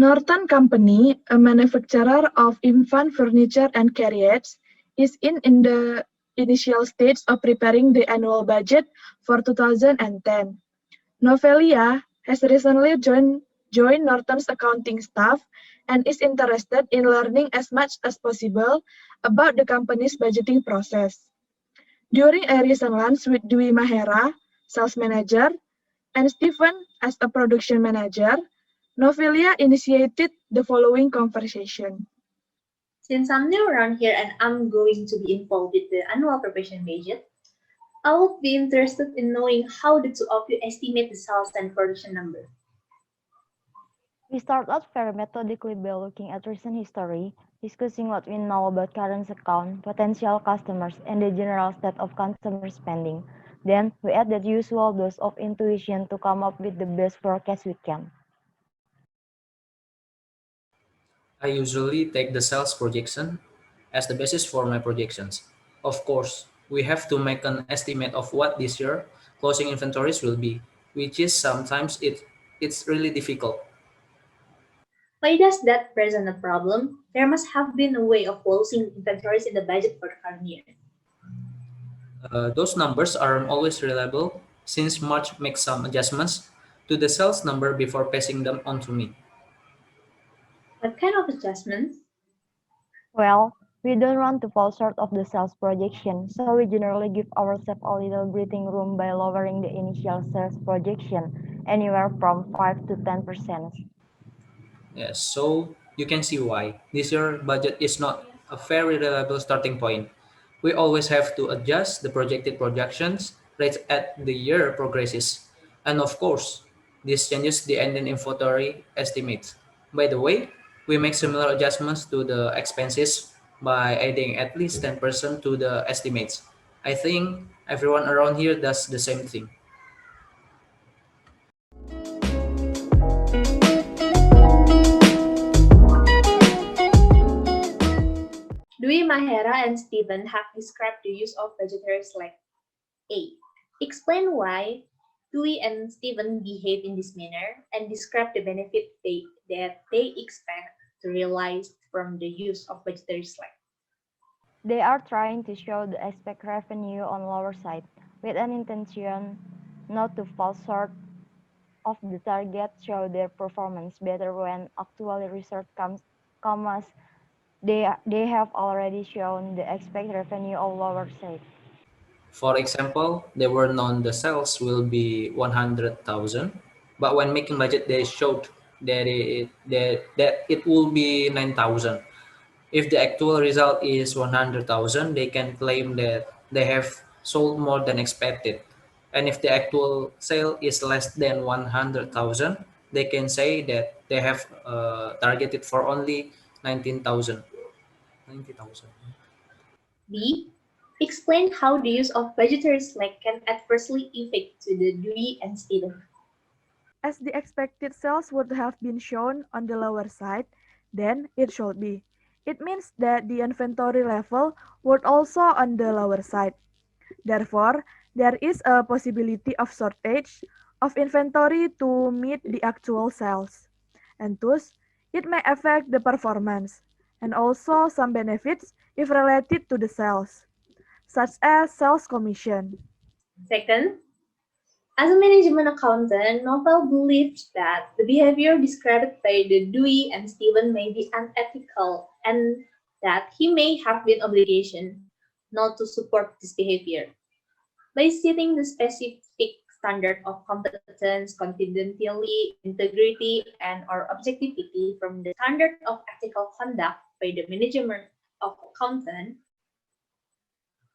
Norton Company, a manufacturer of infant furniture and carriages, is in the initial stage of preparing the annual budget for 2010. Novelia has recently joined Norton's accounting staff and is interested in learning as much as possible about the company's budgeting process. During a recent lunch with Dwi Mahera, sales manager, and Stephen as a production manager, Novelia initiated the following conversation. Since I'm new around here and I'm going to be involved with the annual preparation budget, I would be interested in knowing how the two of you estimate the sales and production number. We start out very methodically by looking at recent history, discussing what we know about current account, potential customers, and the general state of consumer spending. Then, we add that usual dose of intuition to come up with the best forecast we can. I usually take the sales projection as the basis for my projections. Of course, we have to make an estimate of what this year closing inventories will be, which is sometimes it's really difficult. Why does that present a problem? There must have been a way of closing inventories in the budget for the current year. Those numbers aren't always reliable since March makes some adjustments to the sales number before passing them on to me. What kind of adjustments? Well, we don't want to fall short of the sales projection, so we generally give ourselves a little breathing room by lowering the initial sales projection anywhere from 5 to 10%. Yes, so you can see why this year budget is not a very reliable starting point. We always have to adjust the projected projections rates as the year progresses. And of course, this changes the ending inventory estimates. By the way, we make similar adjustments to the expenses by adding at least 10% to the estimates. I think everyone around here does the same thing. Dwi Mahera and Stephen have described the use of budgetary slack. A. Explain why Dewey and Stephen behave in this manner and describe the benefit that they expect to realize from the use of budgetary slack. They are trying to show the expect revenue on lower side with an intention not to fall short of the target, show their performance better when actually result comes. They have already shown the expect revenue of lower side. For example, they were known the sales will be 100,000, but when making budget, they showed that it will be 9,000. If the actual result is 100,000, they can claim that they have sold more than expected. And if the actual sale is less than 100,000, they can say that they have targeted for only 19,000. 90,000. B. Explain how the use of budgetary slack can adversely affect to the Dewey and Stephen. As the expected sales would have been shown on the lower side, then it should be. It means that the inventory level would also on the lower side. Therefore, there is a possibility of shortage of inventory to meet the actual sales, and thus it may affect the performance, and also some benefits if related to the sales, such as sales commission. Second, as a management accountant, Novel believes that the behavior described by the Dewey and Stephen may be unethical and that he may have been obligation not to support this behavior. By setting the specific standard of competence, confidentiality, integrity, and or objectivity from the standard of ethical conduct by the management of accountant,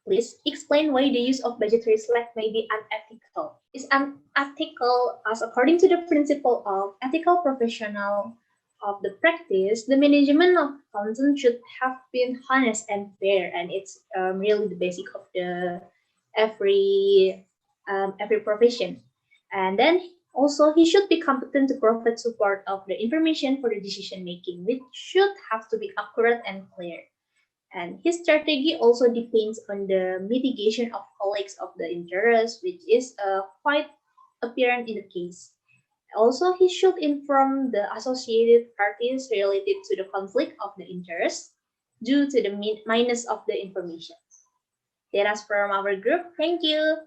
please explain why the use of budgetary slack may be unethical. Is unethical as according to the principle of ethical professional of the practice, the management of accountant should have been honest and fair, and it's really the basic of the every profession. And then also he should be competent to provide support of the information for the decision making, which should have to be accurate and clear. And his strategy also depends on the mitigation of conflicts of the interest, which is quite apparent in the case. Also, he should inform the associated parties related to the conflict of the interest due to the minus of the information. That's from our group. Thank you.